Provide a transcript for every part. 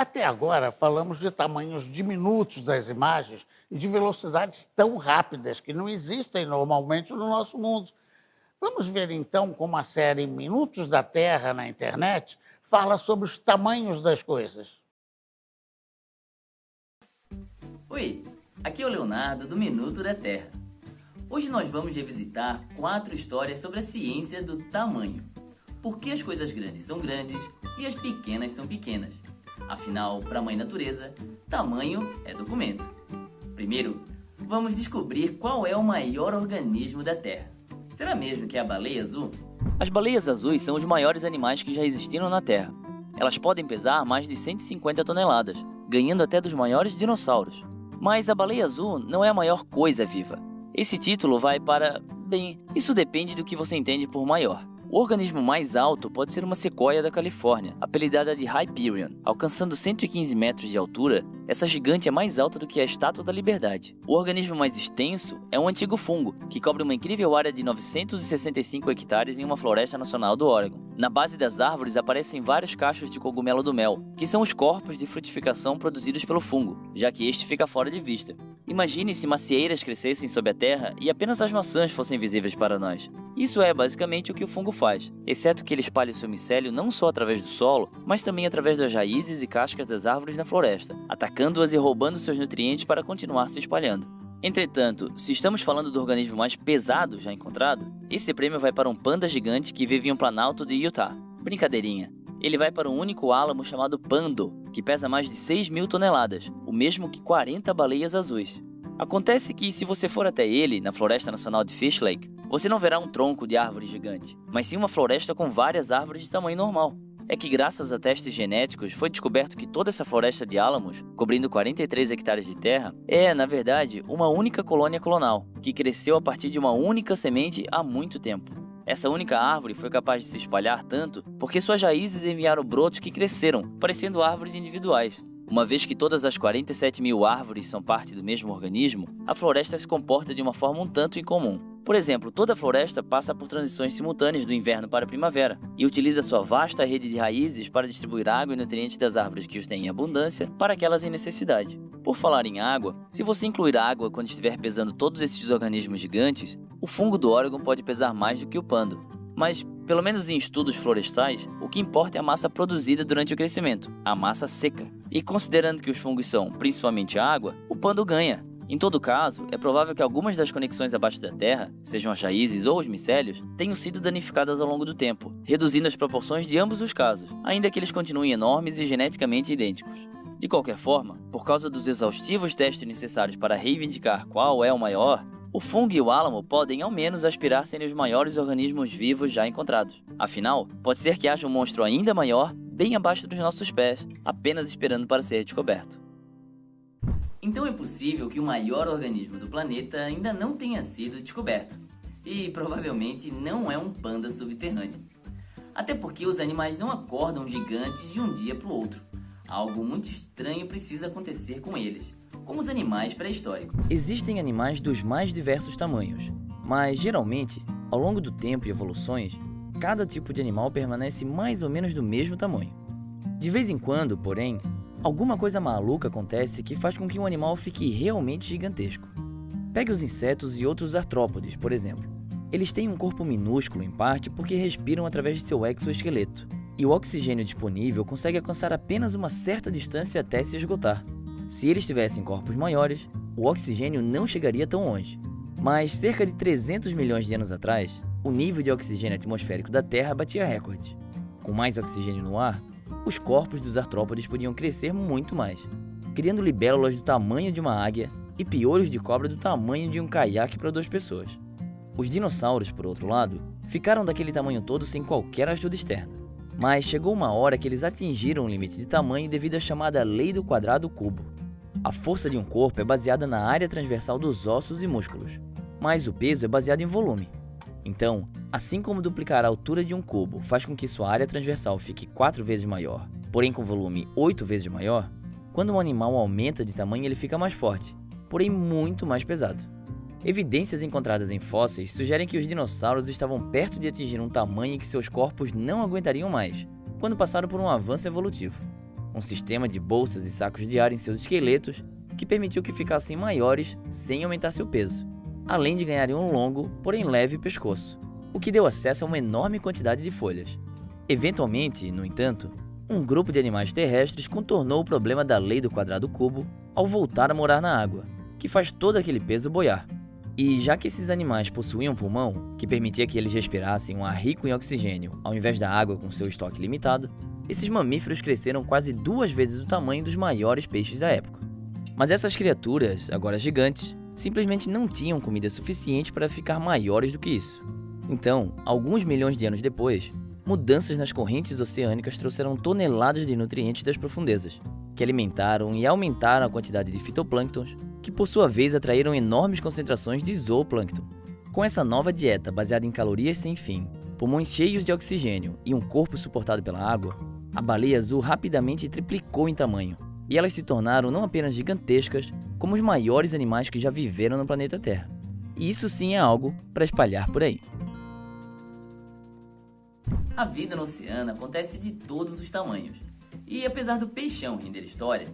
Até agora, falamos de tamanhos diminutos das imagens e de velocidades tão rápidas que não existem normalmente no nosso mundo. Vamos ver então como a série Minutos da Terra na internet fala sobre os tamanhos das coisas. Oi, aqui é o Leonardo do Minuto da Terra. Hoje nós vamos revisitar 4 histórias sobre a ciência do tamanho. Por que as coisas grandes são grandes e as pequenas são pequenas? Afinal, para a Mãe Natureza, tamanho é documento. Primeiro, vamos descobrir qual é o maior organismo da Terra. Será mesmo que é a baleia azul? As baleias azuis são os maiores animais que já existiram na Terra. Elas podem pesar mais de 150 toneladas, ganhando até dos maiores dinossauros. Mas a baleia azul não é a maior coisa viva. Esse título vai para... bem, isso depende do que você entende por maior. O organismo mais alto pode ser uma sequoia da Califórnia, apelidada de Hyperion. Alcançando 115 metros de altura, essa gigante é mais alta do que a Estátua da Liberdade. O organismo mais extenso é um antigo fungo, que cobre uma incrível área de 965 hectares em uma floresta nacional do Oregon. Na base das árvores aparecem vários cachos de cogumelo do mel, que são os corpos de frutificação produzidos pelo fungo, já que este fica fora de vista. Imagine se macieiras crescessem sob a terra e apenas as maçãs fossem visíveis para nós. Isso é basicamente o que o fungo faz, exceto que ele espalha o seu micélio não só através do solo, mas também através das raízes e cascas das árvores na floresta, atacando-as e roubando seus nutrientes para continuar se espalhando. Entretanto, se estamos falando do organismo mais pesado já encontrado, esse prêmio vai para um panda gigante que vive em um planalto de Utah. Brincadeirinha. Ele vai para um único álamo chamado pando, que pesa mais de 6.000 toneladas, o mesmo que 40 baleias azuis. Acontece que, se você for até ele, na Floresta Nacional de Fish Lake, você não verá um tronco de árvore gigante, mas sim uma floresta com várias árvores de tamanho normal. É que, graças a testes genéticos, foi descoberto que toda essa floresta de álamos, cobrindo 43 hectares de terra, é, na verdade, uma única colônia clonal, que cresceu a partir de uma única semente há muito tempo. Essa única árvore foi capaz de se espalhar tanto porque suas raízes enviaram brotos que cresceram, parecendo árvores individuais. Uma vez que todas as 47.000 árvores são parte do mesmo organismo, a floresta se comporta de uma forma um tanto incomum. Por exemplo, toda a floresta passa por transições simultâneas do inverno para a primavera e utiliza sua vasta rede de raízes para distribuir água e nutrientes das árvores que os têm em abundância para aquelas em necessidade. Por falar em água, se você incluir água quando estiver pesando todos esses organismos gigantes, o fungo do Oregon pode pesar mais do que o pando. Mas, pelo menos em estudos florestais, o que importa é a massa produzida durante o crescimento, a massa seca. E considerando que os fungos são principalmente água, o pando ganha. Em todo caso, é provável que algumas das conexões abaixo da terra, sejam as raízes ou os micélios, tenham sido danificadas ao longo do tempo, reduzindo as proporções de ambos os casos, ainda que eles continuem enormes e geneticamente idênticos. De qualquer forma, por causa dos exaustivos testes necessários para reivindicar qual é o maior, o fungo e o álamo podem ao menos aspirar serem os maiores organismos vivos já encontrados. Afinal, pode ser que haja um monstro ainda maior, bem abaixo dos nossos pés, apenas esperando para ser descoberto. Então é possível que o maior organismo do planeta ainda não tenha sido descoberto. E provavelmente não é um panda subterrâneo. Até porque os animais não acordam gigantes de um dia para o outro. Algo muito estranho precisa acontecer com eles, como os animais pré-históricos. Existem animais dos mais diversos tamanhos, mas geralmente, ao longo do tempo e evoluções, cada tipo de animal permanece mais ou menos do mesmo tamanho. De vez em quando, porém, alguma coisa maluca acontece que faz com que um animal fique realmente gigantesco. Pegue os insetos e outros artrópodes, por exemplo. Eles têm um corpo minúsculo em parte porque respiram através de seu exoesqueleto, e o oxigênio disponível consegue alcançar apenas uma certa distância até se esgotar. Se eles tivessem corpos maiores, o oxigênio não chegaria tão longe. Mas cerca de 300 milhões de anos atrás, o nível de oxigênio atmosférico da Terra batia recordes. Com mais oxigênio no ar, os corpos dos artrópodes podiam crescer muito mais, criando libélulas do tamanho de uma águia e piolhos de cobra do tamanho de um caiaque para 2 pessoas. Os dinossauros, por outro lado, ficaram daquele tamanho todo sem qualquer ajuda externa. Mas chegou uma hora que eles atingiram um limite de tamanho devido à chamada Lei do Quadrado Cubo. A força de um corpo é baseada na área transversal dos ossos e músculos, mas o peso é baseado em volume. Então, assim como duplicar a altura de um cubo faz com que sua área transversal fique 4 vezes maior, porém com volume 8 vezes maior, quando um animal aumenta de tamanho ele fica mais forte, porém muito mais pesado. Evidências encontradas em fósseis sugerem que os dinossauros estavam perto de atingir um tamanho que seus corpos não aguentariam mais, quando passaram por um avanço evolutivo. um sistema de bolsas e sacos de ar em seus esqueletos que permitiu que ficassem maiores sem aumentar seu peso, além de ganharem um longo, porém leve pescoço, o que deu acesso a uma enorme quantidade de folhas. Eventualmente, no entanto, um grupo de animais terrestres contornou o problema da lei do quadrado cubo ao voltar a morar na água, que faz todo aquele peso boiar. E já que esses animais possuíam um pulmão, que permitia que eles respirassem um ar rico em oxigênio ao invés da água com seu estoque limitado, esses mamíferos cresceram quase 2 vezes o tamanho dos maiores peixes da época. Mas essas criaturas, agora gigantes, simplesmente não tinham comida suficiente para ficar maiores do que isso. Então, alguns milhões de anos depois, mudanças nas correntes oceânicas trouxeram toneladas de nutrientes das profundezas, que alimentaram e aumentaram a quantidade de fitoplânctons, que por sua vez atraíram enormes concentrações de zooplâncton. Com essa nova dieta baseada em calorias sem fim, pulmões cheios de oxigênio e um corpo suportado pela água, a baleia azul rapidamente triplicou em tamanho, e elas se tornaram não apenas gigantescas, como os maiores animais que já viveram no planeta Terra. E isso sim é algo para espalhar por aí. A vida no oceano acontece de todos os tamanhos. E apesar do peixão render história,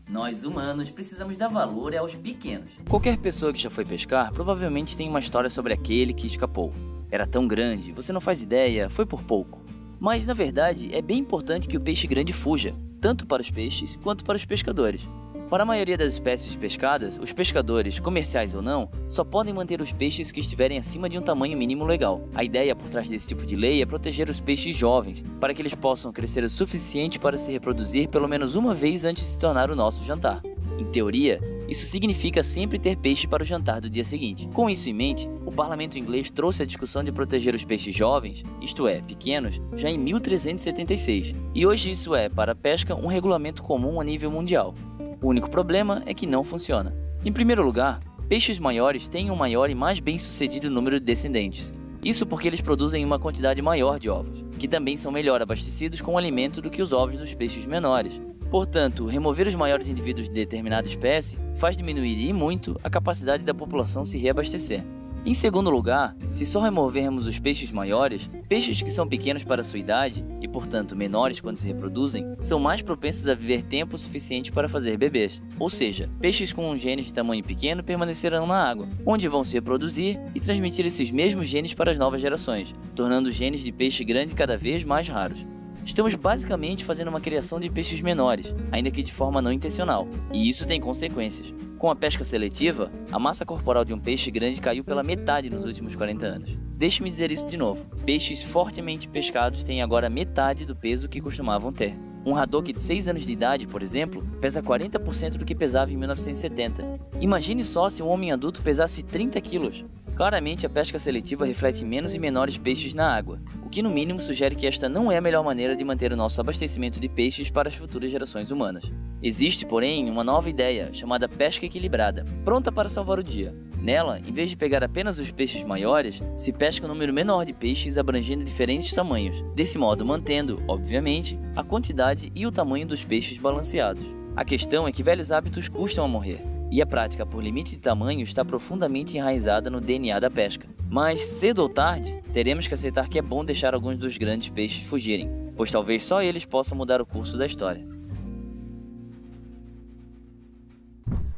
nós humanos precisamos dar valor aos pequenos. Qualquer pessoa que já foi pescar provavelmente tem uma história sobre aquele que escapou. Era tão grande, você não faz ideia, foi por pouco. Mas na verdade é bem importante que o peixe grande fuja, tanto para os peixes quanto para os pescadores. Para a maioria das espécies pescadas, os pescadores, comerciais ou não, só podem manter os peixes que estiverem acima de um tamanho mínimo legal. A ideia por trás desse tipo de lei é proteger os peixes jovens, para que eles possam crescer o suficiente para se reproduzir pelo menos uma vez antes de se tornar o nosso jantar. Em teoria, isso significa sempre ter peixe para o jantar do dia seguinte. Com isso em mente, o parlamento inglês trouxe a discussão de proteger os peixes jovens, isto é, pequenos, já em 1376, e hoje isso é, para a pesca, um regulamento comum a nível mundial. O único problema é que não funciona. Em primeiro lugar, peixes maiores têm um maior e mais bem-sucedido número de descendentes. Isso porque eles produzem uma quantidade maior de ovos, que também são melhor abastecidos com alimento do que os ovos dos peixes menores. Portanto, remover os maiores indivíduos de determinada espécie faz diminuir e muito a capacidade da população se reabastecer. Em segundo lugar, se só removermos os peixes maiores, peixes que são pequenos para sua idade e, portanto, menores quando se reproduzem, são mais propensos a viver tempo suficiente para fazer bebês. Ou seja, peixes com um gene de tamanho pequeno permanecerão na água, onde vão se reproduzir e transmitir esses mesmos genes para as novas gerações, tornando os genes de peixe grande cada vez mais raros. Estamos basicamente fazendo uma criação de peixes menores, ainda que de forma não intencional, e isso tem consequências. Com a pesca seletiva, a massa corporal de um peixe grande caiu pela metade nos últimos 40 anos. Deixe-me dizer isso de novo. Peixes fortemente pescados têm agora metade do peso que costumavam ter. Um haddock de 6 anos de idade, por exemplo, pesa 40% do que pesava em 1970. Imagine só se um homem adulto pesasse 30 quilos. Claramente, a pesca seletiva reflete menos e menores peixes na água, o que no mínimo sugere que esta não é a melhor maneira de manter o nosso abastecimento de peixes para as futuras gerações humanas. Existe, porém, uma nova ideia, chamada pesca equilibrada, pronta para salvar o dia. Nela, em vez de pegar apenas os peixes maiores, se pesca um número menor de peixes abrangendo diferentes tamanhos, desse modo mantendo, obviamente, a quantidade e o tamanho dos peixes balanceados. A questão é que velhos hábitos custam a morrer, e a prática por limite de tamanho está profundamente enraizada no DNA da pesca. Mas, cedo ou tarde, teremos que aceitar que é bom deixar alguns dos grandes peixes fugirem, pois talvez só eles possam mudar o curso da história.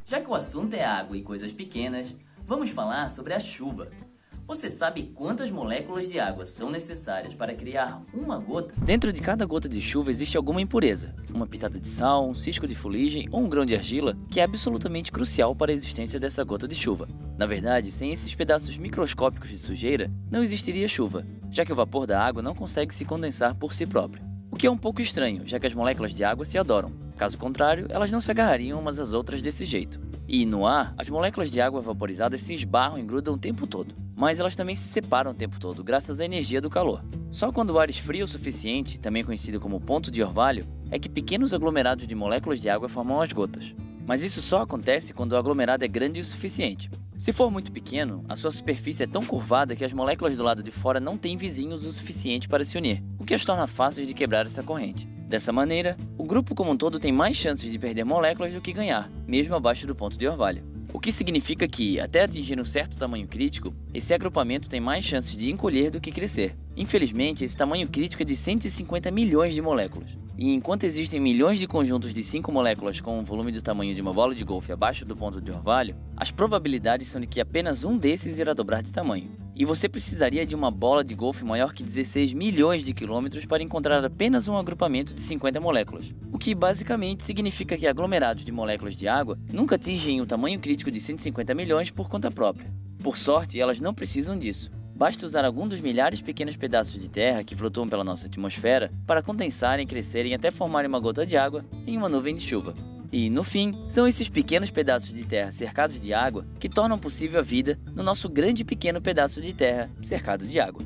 Já que o assunto é água e coisas pequenas, vamos falar sobre a chuva. Você sabe quantas moléculas de água são necessárias para criar uma gota? Dentro de cada gota de chuva existe alguma impureza, uma pitada de sal, um cisco de fuligem ou um grão de argila que é absolutamente crucial para a existência dessa gota de chuva. Na verdade, sem esses pedaços microscópicos de sujeira, não existiria chuva, já que o vapor da água não consegue se condensar por si próprio. O que é um pouco estranho, já que as moléculas de água se adoram. Caso contrário, elas não se agarrariam umas às outras desse jeito. E no ar, as moléculas de água vaporizadas se esbarram e grudam o tempo todo. Mas elas também se separam o tempo todo, graças à energia do calor. Só quando o ar esfria o suficiente, também conhecido como ponto de orvalho, é que pequenos aglomerados de moléculas de água formam as gotas. Mas isso só acontece quando o aglomerado é grande o suficiente. Se for muito pequeno, a sua superfície é tão curvada que as moléculas do lado de fora não têm vizinhos o suficiente para se unir, o que as torna fáceis de quebrar essa corrente. Dessa maneira, o grupo como um todo tem mais chances de perder moléculas do que ganhar, mesmo abaixo do ponto de orvalho. O que significa que, até atingir um certo tamanho crítico, esse agrupamento tem mais chances de encolher do que crescer. Infelizmente, esse tamanho crítico é de 150 milhões de moléculas. E enquanto existem milhões de conjuntos de 5 moléculas com um volume do tamanho de uma bola de golfe abaixo do ponto de orvalho, as probabilidades são de que apenas um desses irá dobrar de tamanho. E você precisaria de uma bola de golfe maior que 16 milhões de quilômetros para encontrar apenas um agrupamento de 50 moléculas. O que basicamente significa que aglomerados de moléculas de água nunca atingem o tamanho crítico de 150 milhões por conta própria. Por sorte, elas não precisam disso. Basta usar algum dos milhares de pequenos pedaços de terra que flutuam pela nossa atmosfera para condensarem, crescerem até formarem uma gota de água em uma nuvem de chuva. E, no fim, são esses pequenos pedaços de terra cercados de água que tornam possível a vida no nosso grande pequeno pedaço de terra cercado de água.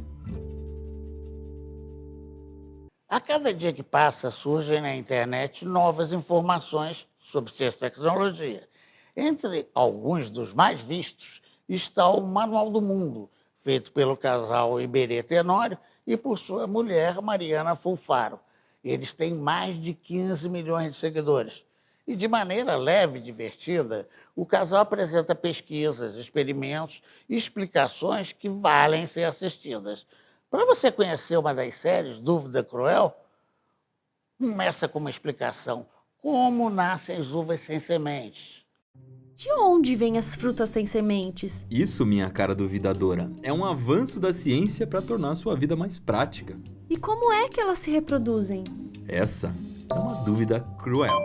A cada dia que passa, surgem na internet novas informações sobre ciência e tecnologia. Entre alguns dos mais vistos está o Manual do Mundo, feito pelo casal Iberê Tenório e por sua mulher, Mariana Fulfaro. Eles têm mais de 15 milhões de seguidores. E de maneira leve e divertida, o casal apresenta pesquisas, experimentos e explicações que valem ser assistidas. Para você conhecer uma das séries, Dúvida Cruel, começa com uma explicação. Como nascem as uvas sem sementes? De onde vêm as frutas sem sementes? Isso, minha cara duvidadora, é um avanço da ciência para tornar a sua vida mais prática. E como é que elas se reproduzem? Essa é uma dúvida cruel.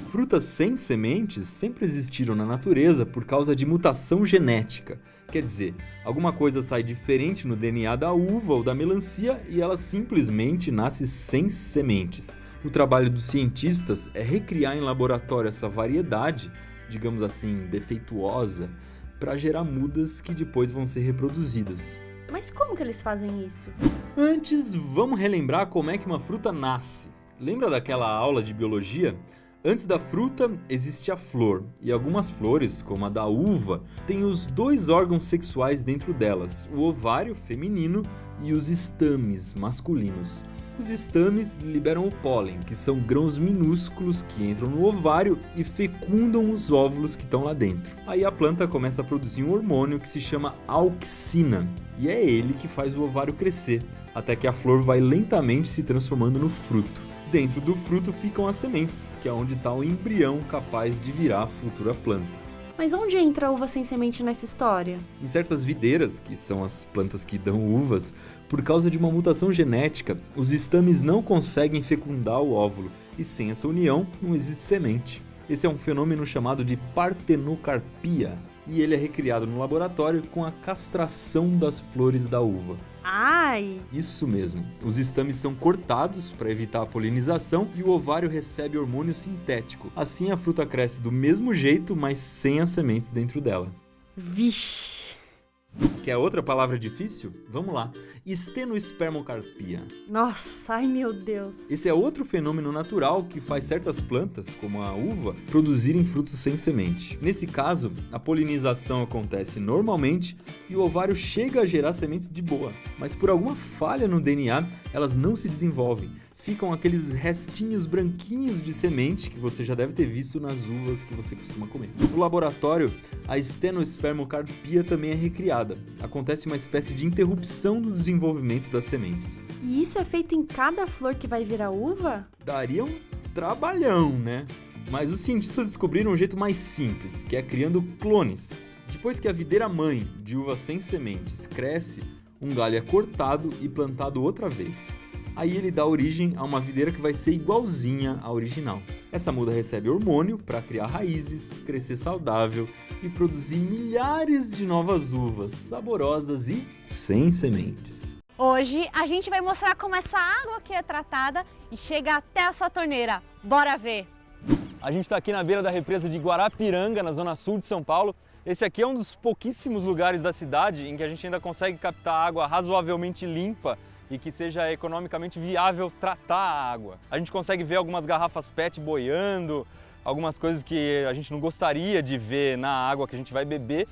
Frutas sem sementes sempre existiram na natureza por causa de mutação genética. Quer dizer, alguma coisa sai diferente no DNA da uva ou da melancia e ela simplesmente nasce sem sementes. O trabalho dos cientistas é recriar em laboratório essa variedade, digamos assim, defeituosa, para gerar mudas que depois vão ser reproduzidas. Mas como que eles fazem isso? Antes, vamos relembrar como é que uma fruta nasce. Lembra daquela aula de biologia? Antes da fruta, existe a flor, e algumas flores, como a da uva, têm os dois órgãos sexuais dentro delas, o ovário feminino e os estames masculinos. Os estames liberam o pólen, que são grãos minúsculos que entram no ovário e fecundam os óvulos que estão lá dentro. Aí a planta começa a produzir um hormônio que se chama auxina, e é ele que faz o ovário crescer, até que a flor vai lentamente se transformando no fruto. Dentro do fruto ficam as sementes, que é onde está o embrião capaz de virar a futura planta. Mas onde entra a uva sem semente nessa história? Em certas videiras, que são as plantas que dão uvas, por causa de uma mutação genética, os estames não conseguem fecundar o óvulo, e sem essa união não existe semente. Esse é um fenômeno chamado de partenocarpia, e ele é recriado no laboratório com a castração das flores da uva. Ai! Isso mesmo, os estames são cortados para evitar a polinização e o ovário recebe hormônio sintético. Assim a fruta cresce do mesmo jeito, mas sem as sementes dentro dela. Vixe! Quer outra palavra difícil? Vamos lá. Estenoespermocarpia. Nossa, ai meu Deus! Esse é outro fenômeno natural que faz certas plantas, como a uva, produzirem frutos sem semente. Nesse caso, a polinização acontece normalmente e o ovário chega a gerar sementes de boa. Mas por alguma falha no DNA, elas não se desenvolvem. Ficam aqueles restinhos branquinhos de semente que você já deve ter visto nas uvas que você costuma comer. No laboratório, a estenoespermocarpia também é recriada. Acontece uma espécie de interrupção do desenvolvimento das sementes. E isso é feito em cada flor que vai virar uva? Daria um trabalhão, né? Mas os cientistas descobriram um jeito mais simples, que é criando clones. Depois que a videira mãe de uva sem sementes cresce, um galho é cortado e plantado outra vez. Aí ele dá origem a uma videira que vai ser igualzinha à original. Essa muda recebe hormônio para criar raízes, crescer saudável e produzir milhares de novas uvas saborosas e sem sementes. Hoje a gente vai mostrar como essa água aqui é tratada e chega até a sua torneira. Bora ver! A gente está aqui na beira da represa de Guarapiranga, na zona sul de São Paulo. Esse aqui é um dos pouquíssimos lugares da cidade em que a gente ainda consegue captar água razoavelmente limpa e que seja economicamente viável tratar a água. A gente consegue ver algumas garrafas PET boiando, algumas coisas que a gente não gostaria de ver na água que a gente vai beber,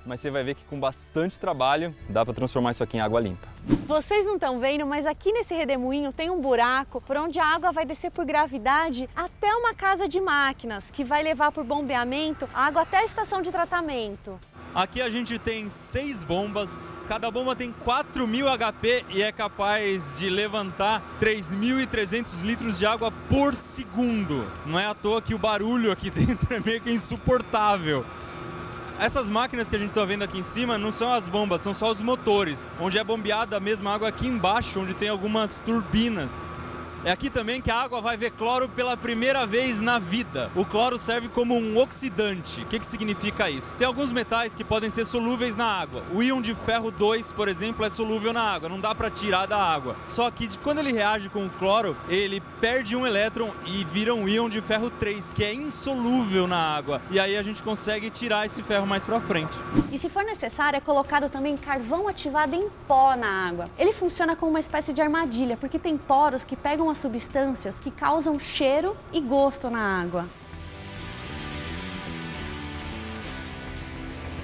mas você vai ver que com bastante trabalho dá para transformar isso aqui em água limpa. Vocês não estão vendo, mas aqui nesse redemoinho tem um buraco por onde a água vai descer por gravidade até uma casa de máquinas, que vai levar por bombeamento a água até a estação de tratamento. Aqui a gente tem 6 bombas, cada bomba tem 4.000 HP e é capaz de levantar 3.300 litros de água por segundo. Não é à toa que o barulho aqui dentro é meio que insuportável. Essas máquinas que a gente está vendo aqui em cima não são as bombas, são só os motores, onde é bombeada a mesma água aqui embaixo, onde tem algumas turbinas. É aqui também que a água vai ver cloro pela primeira vez na vida. O cloro serve como um oxidante. O que significa isso? Tem alguns metais que podem ser solúveis na água. O íon de ferro 2, por exemplo, é solúvel na água, não dá para tirar da água. Só que quando ele reage com o cloro, ele perde um elétron e vira um íon de ferro 3, que é insolúvel na água. E aí a gente consegue tirar esse ferro mais para frente. E se for necessário, é colocado também carvão ativado em pó na água. Ele funciona como uma espécie de armadilha, porque tem poros que pegam as substâncias que causam cheiro e gosto na água.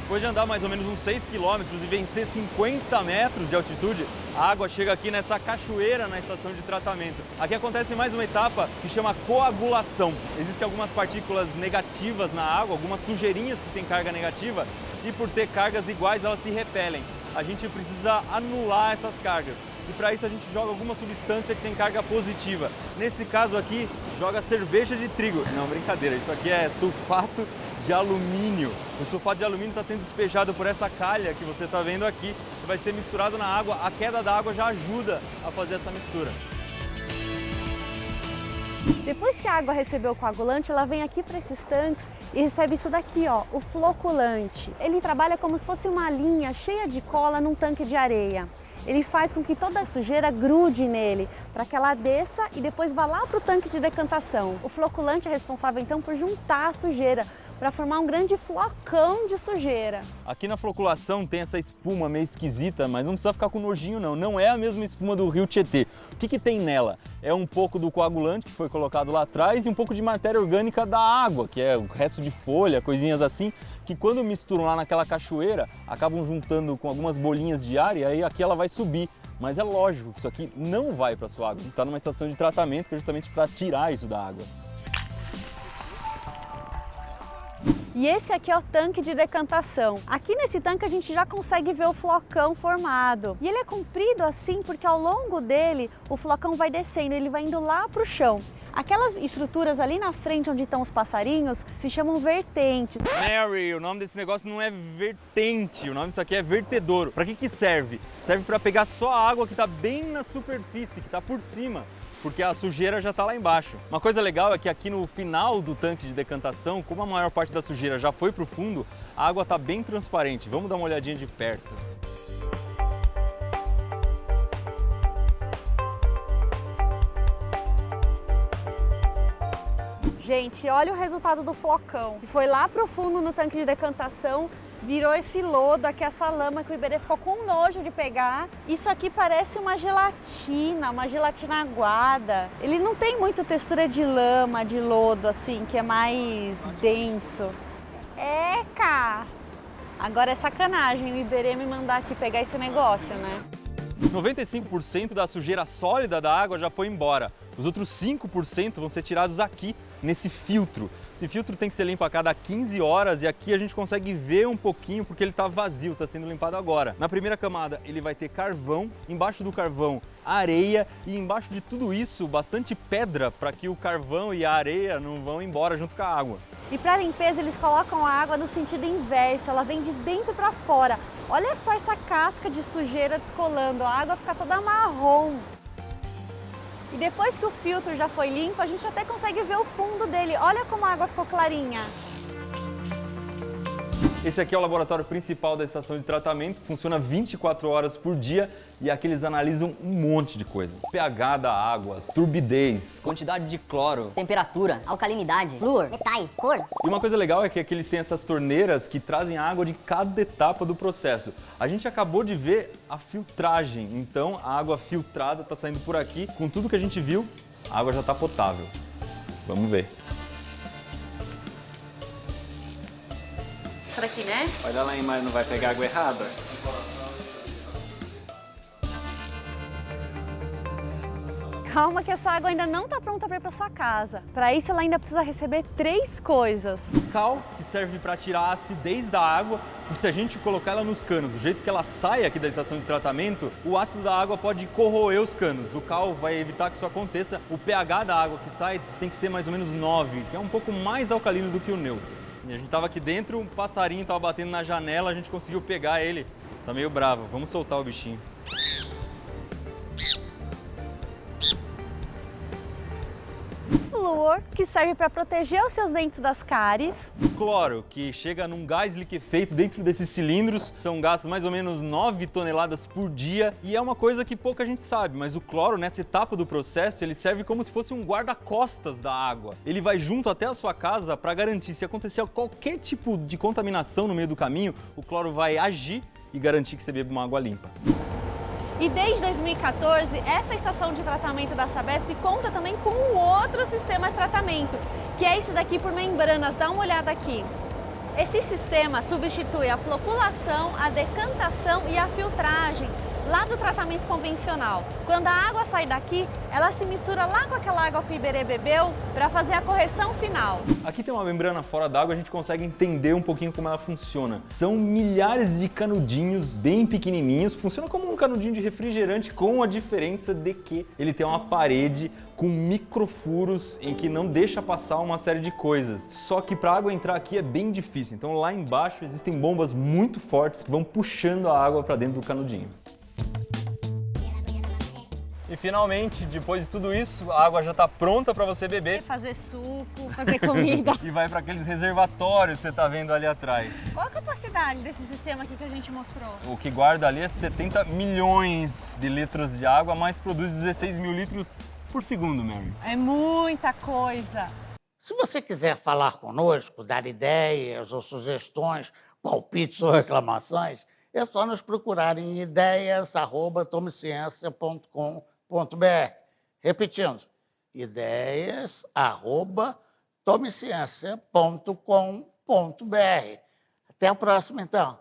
Depois de andar mais ou menos uns 6 km e vencer 50 metros de altitude, a água chega aqui nessa cachoeira na estação de tratamento. Aqui acontece mais uma etapa que chama coagulação. Existem algumas partículas negativas na água, algumas sujeirinhas que têm carga negativa, e por ter cargas iguais elas se repelem. A gente precisa anular essas cargas. E para isso a gente joga alguma substância que tem carga positiva. Nesse caso aqui, joga cerveja de trigo. Não, brincadeira, isso aqui é sulfato de alumínio. O sulfato de alumínio está sendo despejado por essa calha que você está vendo aqui, que vai ser misturado na água. A queda da água já ajuda a fazer essa mistura. Depois que a água recebeu o coagulante, ela vem aqui para esses tanques e recebe isso daqui, ó, o floculante. Ele trabalha como se fosse uma linha cheia de cola num tanque de areia. Ele faz com que toda a sujeira grude nele, para que ela desça e depois vá lá para o tanque de decantação. O floculante é responsável então por juntar a sujeira, para formar um grande flocão de sujeira. Aqui na floculação tem essa espuma meio esquisita, mas não precisa ficar com nojinho não. Não é a mesma espuma do rio Tietê. O que tem nela? É um pouco do coagulante que foi colocado lá atrás e um pouco de matéria orgânica da água, que é o resto de folha, coisinhas assim, que quando misturam lá naquela cachoeira, acabam juntando com algumas bolinhas de ar e aí aqui ela vai subir. Mas é lógico que isso aqui não vai para a sua água. Está numa estação de tratamento que é justamente para tirar isso da água. E esse aqui é o tanque de decantação. Aqui nesse tanque a gente já consegue ver o flocão formado. E ele é comprido assim porque ao longo dele o flocão vai descendo, ele vai indo lá para o chão. Aquelas estruturas ali na frente onde estão os passarinhos se chamam vertentes. Mary, o nome desse negócio não é vertente, o nome disso aqui é vertedouro. Para que serve? Serve para pegar só a água que está bem na superfície, que está por cima, porque a sujeira já está lá embaixo. Uma coisa legal é que aqui no final do tanque de decantação, como a maior parte da sujeira já foi para o fundo, a água está bem transparente. Vamos dar uma olhadinha de perto. Gente, olha o resultado do flocão, que foi lá pro fundo no tanque de decantação, virou esse lodo aqui, essa lama que o Iberê ficou com nojo de pegar. Isso aqui parece uma gelatina aguada. Ele não tem muita textura de lama, de lodo, assim, que é mais denso. Eca! Agora é sacanagem o Iberê me mandar aqui pegar esse negócio, né? 95% da sujeira sólida da água já foi embora. Os outros 5% vão ser tirados aqui, nesse filtro. Esse filtro tem que ser limpo a cada 15 horas e aqui a gente consegue ver um pouquinho porque ele está vazio, está sendo limpado agora. Na primeira camada ele vai ter carvão, embaixo do carvão areia e embaixo de tudo isso bastante pedra para que o carvão e a areia não vão embora junto com a água. E para limpeza eles colocam a água no sentido inverso, ela vem de dentro para fora. Olha só essa casca de sujeira descolando, a água fica toda marrom. E depois que o filtro já foi limpo, a gente até consegue ver o fundo dele. Olha como a água ficou clarinha. Esse aqui é o laboratório principal da estação de tratamento, funciona 24 horas por dia e aqui eles analisam um monte de coisa. pH da água, turbidez, quantidade de cloro, temperatura, alcalinidade, flúor, metais, cor. E uma coisa legal é que aqui eles têm essas torneiras que trazem a água de cada etapa do processo. A gente acabou de ver a filtragem, então a água filtrada está saindo por aqui. Com tudo que a gente viu, a água já está potável. Vamos ver. essa daqui, né? Olha lá, mas não vai pegar água errada? Calma que essa água ainda não está pronta para ir para sua casa. Para isso, ela ainda precisa receber 3 coisas. Cal, que serve para tirar a acidez da água, porque se a gente colocar ela nos canos, do jeito que ela sai aqui da estação de tratamento, o ácido da água pode corroer os canos. O cal vai evitar que isso aconteça. O pH da água que sai tem que ser mais ou menos 9, que é um pouco mais alcalino do que o neutro. E a gente estava aqui dentro, um passarinho estava batendo na janela, a gente conseguiu pegar ele. Tá meio bravo, vamos soltar o bichinho. Flúor, que serve para proteger os seus dentes das cáries. Cloro, que chega num gás liquefeito dentro desses cilindros, são gastos mais ou menos 9 toneladas por dia e é uma coisa que pouca gente sabe, mas o cloro nessa etapa do processo ele serve como se fosse um guarda-costas da água. Ele vai junto até a sua casa para garantir se acontecer qualquer tipo de contaminação no meio do caminho, o cloro vai agir e garantir que você beba uma água limpa. E desde 2014, essa estação de tratamento da Sabesp conta também com um outro sistema de tratamento, que é esse daqui por membranas. Dá uma olhada aqui. Esse sistema substitui a floculação, a decantação e a filtragem lá do tratamento convencional. Quando a água sai daqui, ela se mistura lá com aquela água que o Iberê bebeu para fazer a correção final. Aqui tem uma membrana fora d'água, a gente consegue entender um pouquinho como ela funciona. São milhares de canudinhos bem pequenininhos, funciona como um canudinho de refrigerante, com a diferença de que ele tem uma parede com microfuros em que não deixa passar uma série de coisas. Só que para a água entrar aqui é bem difícil, então lá embaixo existem bombas muito fortes que vão puxando a água para dentro do canudinho. E finalmente, depois de tudo isso, a água já está pronta para você beber. Fazer suco, fazer comida. E vai para aqueles reservatórios que você está vendo ali atrás. Qual a capacidade desse sistema aqui que a gente mostrou? O que guarda ali é 70 milhões de litros de água, mas produz 16 mil litros por segundo, Mary. É muita coisa. Se você quiser falar conosco, dar ideias ou sugestões, palpites ou reclamações, é só nos procurar em ideias@tomeciência.com.br. Repetindo, ideias@tomeciência.com.br. Até a próxima, então.